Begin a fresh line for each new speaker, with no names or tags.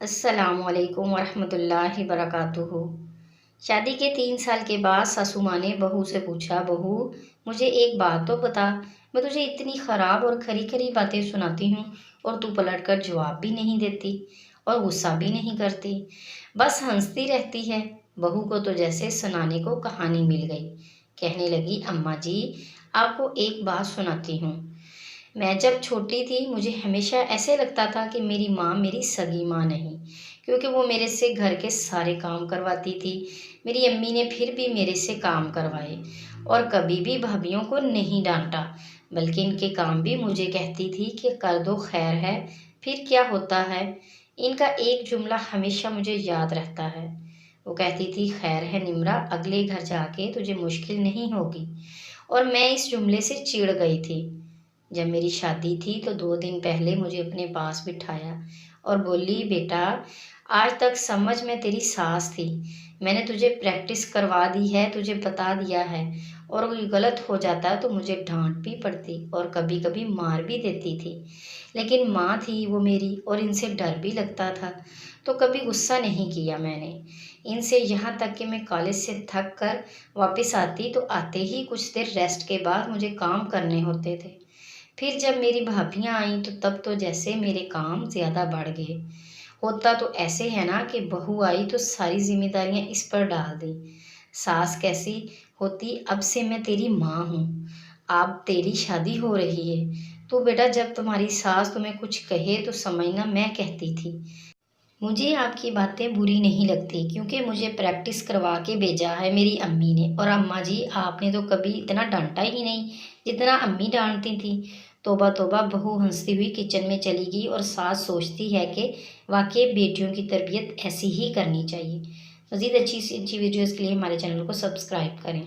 अस्सलामुअलैकुम वरहमतुल्लाहि वबरकातुहू। शादी के 3 साल के बाद सासू माँ ने बहू से पूछा, बहू मुझे एक बात तो बता, मैं तुझे इतनी ख़राब और खरी खरी बातें सुनाती हूँ और तू पलट कर जवाब भी नहीं देती और गुस्सा भी नहीं करती, बस हंसती रहती है। बहू को तो जैसे सुनाने को कहानी मिल गई। कहने लगी, अम्मा जी आपको एक बात सुनाती हूँ। मैं जब छोटी थी मुझे हमेशा ऐसे लगता था कि मेरी माँ मेरी सगी माँ नहीं, क्योंकि वो मेरे से घर के सारे काम करवाती थी। मेरी अम्मी ने फिर भी मेरे से काम करवाए और कभी भी भाभीयों को नहीं डांटा, बल्कि इनके काम भी मुझे कहती थी कि कर दो, खैर है, फिर क्या होता है। इनका एक जुमला हमेशा मुझे याद रहता है। वो कहती थी, खैर है निम्रा, अगले घर जाके तुझे मुश्किल नहीं होगी। और मैं इस जुमले से चिढ़ गई थी। जब मेरी शादी थी तो 2 दिन पहले मुझे अपने पास बिठाया और बोली, बेटा आज तक समझ में तेरी सास थी, मैंने तुझे प्रैक्टिस करवा दी है, तुझे बता दिया है, और कोई गलत हो जाता तो मुझे डांट भी पड़ती और कभी कभी मार भी देती थी। लेकिन माँ थी वो मेरी और इनसे डर भी लगता था, तो कभी गुस्सा नहीं किया मैंने इनसे। यहाँ तक कि मैं कॉलेज से थक कर वापस आती तो आते ही कुछ देर रेस्ट के बाद मुझे काम करने होते थे। फिर जब मेरी भाभियाँ आईं तो तब तो जैसे मेरे काम ज़्यादा बढ़ गए। होता तो ऐसे है ना कि बहू आई तो सारी जिम्मेदारियाँ इस पर डाल दी। सास कैसी होती, अब से मैं तेरी माँ हूँ, अब तेरी शादी हो रही है, तो बेटा जब तुम्हारी सास तुम्हें कुछ कहे तो समझना मैं कहती थी। मुझे आपकी बातें बुरी नहीं लगती, क्योंकि मुझे प्रैक्टिस करवा के भेजा है मेरी अम्मी ने। और अम्मा जी आपने तो कभी इतना डांटा ही नहीं जितना अम्मी डांटती थी। तोबा तोबा, बहू हंसती हुई किचन में चली गई और सास सोचती है कि वाकई बेटियों की तरबियत ऐसी ही करनी चाहिए। मज़ीद अच्छी सी अच्छी वीडियोज़ के लिए हमारे चैनल को सब्सक्राइब करें।